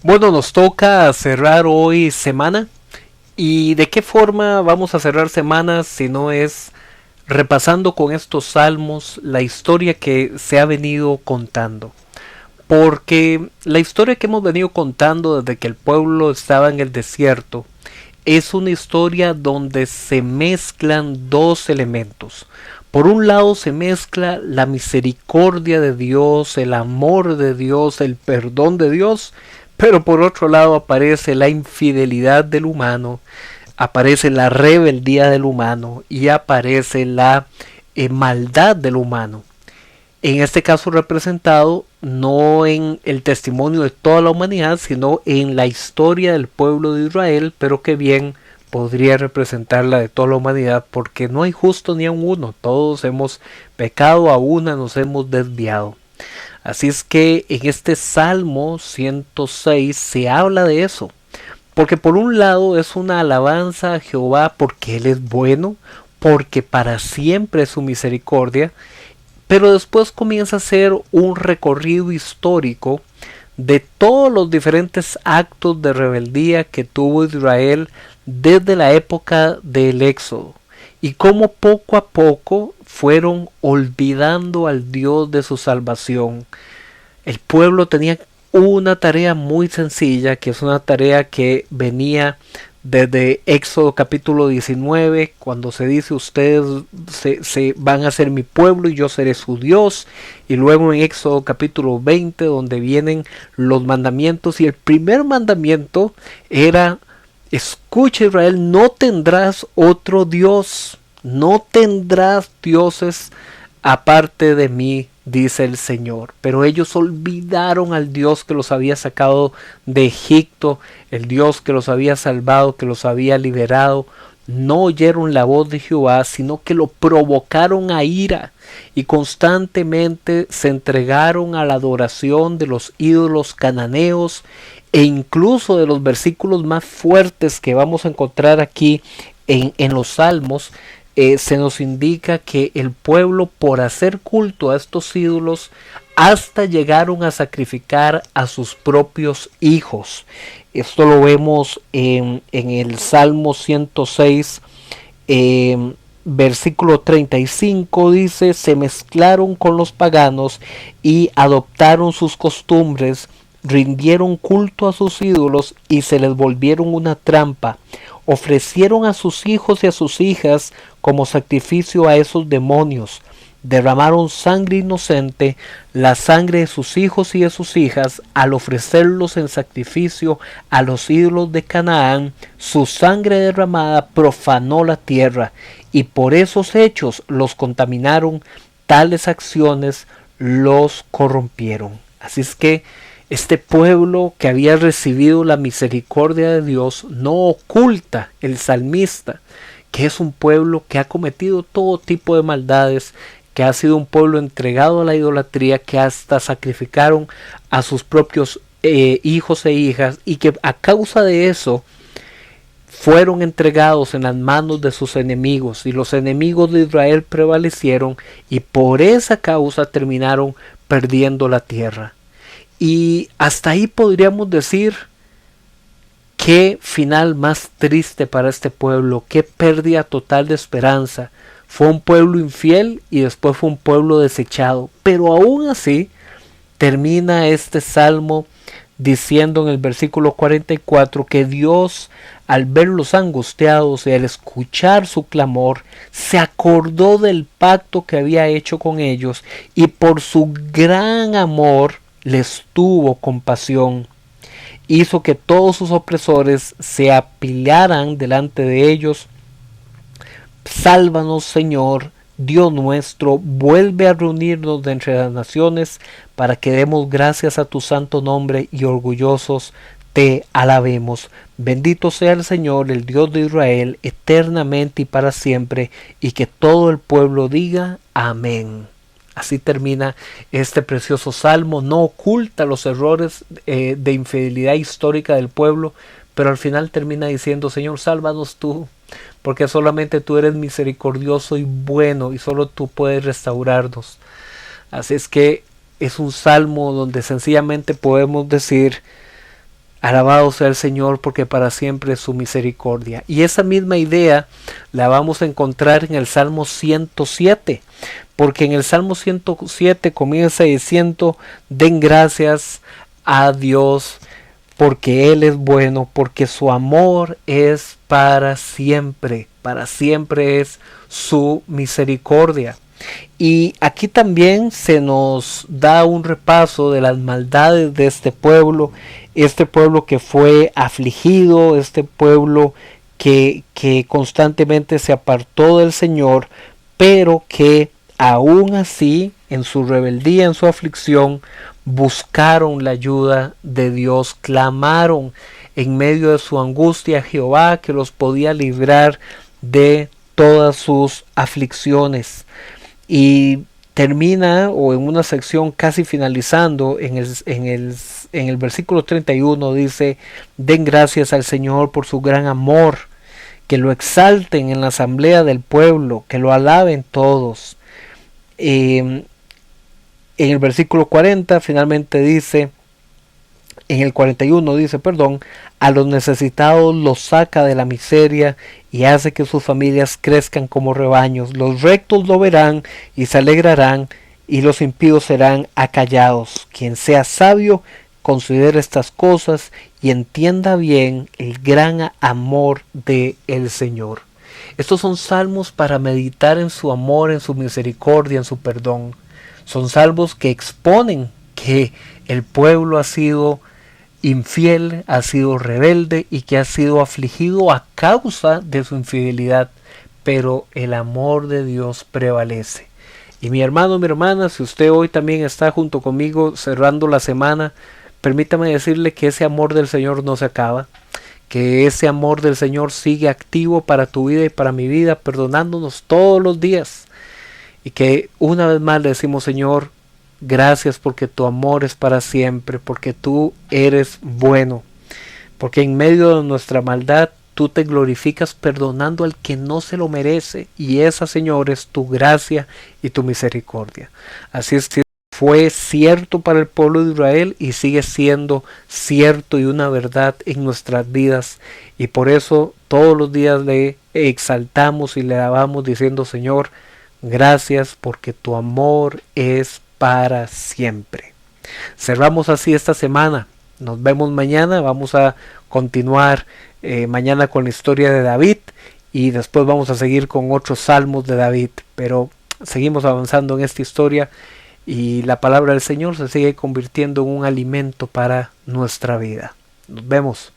Bueno, nos toca cerrar hoy semana. ¿Y de qué forma vamos a cerrar semanas si no es repasando con estos salmos la historia que se ha venido contando? Porque la historia que hemos venido contando desde que el pueblo estaba en el desierto es una historia donde se mezclan dos elementos. Por un lado se mezcla la misericordia de Dios, el amor de Dios, el perdón de Dios, pero por otro lado aparece la infidelidad del humano, aparece la rebeldía del humano y aparece la maldad del humano. En este caso representado no en el testimonio de toda la humanidad, sino en la historia del pueblo de Israel, pero que bien podría representar la de toda la humanidad, porque no hay justo ni a uno, todos hemos pecado, a una nos hemos desviado. Así es que en este Salmo 106 se habla de eso, porque por un lado es una alabanza a Jehová porque Él es bueno, porque para siempre es su misericordia, pero después comienza a ser un recorrido histórico de todos los diferentes actos de rebeldía que tuvo Israel desde la época del Éxodo y cómo poco a poco fueron olvidando al Dios de su salvación. El pueblo tenía una tarea muy sencilla, que es una tarea que venía desde Éxodo capítulo 19, cuando se dice ustedes se van a ser mi pueblo y yo seré su Dios, y luego en Éxodo capítulo 20, donde vienen los mandamientos, y el primer mandamiento era: escucha, Israel, no tendrás otro Dios, no tendrás dioses aparte de mí, dice el Señor. Pero ellos olvidaron al Dios que los había sacado de Egipto, el Dios que los había salvado, que los había liberado. No oyeron la voz de Jehová, sino que lo provocaron a ira y constantemente se entregaron a la adoración de los ídolos cananeos, e incluso de los versículos más fuertes que vamos a encontrar aquí en los Salmos. Se nos indica que el pueblo, por hacer culto a estos ídolos, hasta llegaron a sacrificar a sus propios hijos. Esto lo vemos en el Salmo 106, versículo 35, dice: se mezclaron con los paganos y adoptaron sus costumbres, rindieron culto a sus ídolos y se les volvieron una trampa. Ofrecieron a sus hijos y a sus hijas como sacrificio a esos demonios. Derramaron sangre inocente, la sangre de sus hijos y de sus hijas, al ofrecerlos en sacrificio a los ídolos de Canaán. Su sangre derramada profanó la tierra, y por esos hechos los contaminaron. Tales acciones los corrompieron. Así es que este pueblo que había recibido la misericordia de Dios no oculta el salmista que es un pueblo que ha cometido todo tipo de maldades, que ha sido un pueblo entregado a la idolatría, que hasta sacrificaron a sus propios hijos e hijas, y que a causa de eso fueron entregados en las manos de sus enemigos, y los enemigos de Israel prevalecieron, y por esa causa terminaron perdiendo la tierra. Y hasta ahí podríamos decir: qué final más triste para este pueblo, qué pérdida total de esperanza. Fue un pueblo infiel y después fue un pueblo desechado. Pero aún así termina este salmo diciendo en el versículo 44 que Dios, al verlos angustiados y al escuchar su clamor, se acordó del pacto que había hecho con ellos, y por su gran amor les tuvo compasión. Hizo que todos sus opresores se apilaran delante de ellos. Sálvanos, Señor, Dios nuestro, vuelve a reunirnos de entre las naciones, para que demos gracias a tu santo nombre y orgullosos te alabemos. Bendito sea el Señor, el Dios de Israel, eternamente y para siempre, y que todo el pueblo diga amén. Así termina este precioso salmo. No oculta los errores de infidelidad histórica del pueblo, pero al final termina diciendo: Señor, sálvanos tú, porque solamente tú eres misericordioso y bueno, y solo tú puedes restaurarnos. Así es que es un salmo donde sencillamente podemos decir: Alabado sea el Señor porque para siempre es su misericordia. Y esa misma idea la vamos a encontrar en el Salmo 107. Porque en el Salmo 107 comienza diciendo: den gracias a Dios porque Él es bueno, porque su amor es para siempre es su misericordia. Y aquí también se nos da un repaso de las maldades de este pueblo que fue afligido, este pueblo que constantemente se apartó del Señor, pero que aún así, en su rebeldía, en su aflicción, buscaron la ayuda de Dios, clamaron en medio de su angustia a Jehová, que los podía librar de todas sus aflicciones. Y termina, o en una sección casi finalizando, en el versículo 31 dice: den gracias al Señor por su gran amor, que lo exalten en la asamblea del pueblo, que lo alaben todos. En el versículo 40 finalmente dice, en el 41 dice, perdón: a los necesitados los saca de la miseria y hace que sus familias crezcan como rebaños. Los rectos lo verán y se alegrarán, y los impíos serán acallados. Quien sea sabio, considere estas cosas y entienda bien el gran amor de el Señor. Estos son salmos para meditar en su amor, en su misericordia, en su perdón. Son salmos que exponen que el pueblo ha sido infiel, ha sido rebelde y que ha sido afligido a causa de su infidelidad, pero el amor de Dios prevalece. Y mi hermano, mi hermana, si usted hoy también está junto conmigo cerrando la semana, permítame decirle que ese amor del Señor no se acaba, que ese amor del Señor sigue activo para tu vida y para mi vida, perdonándonos todos los días, y que una vez más le decimos: Señor, gracias porque tu amor es para siempre, porque tú eres bueno, porque en medio de nuestra maldad tú te glorificas perdonando al que no se lo merece, y esa, Señor, es tu gracia y tu misericordia. Así es que fue cierto para el pueblo de Israel y sigue siendo cierto y una verdad en nuestras vidas, y por eso todos los días le exaltamos y le alabamos diciendo: Señor, gracias porque tu amor es para siempre. Cerramos así esta semana. Nos vemos mañana. Vamos a continuar mañana con la historia de David, y después vamos a seguir con otros salmos de David. Pero seguimos avanzando en esta historia, y la palabra del Señor se sigue convirtiendo en un alimento para nuestra vida. Nos vemos.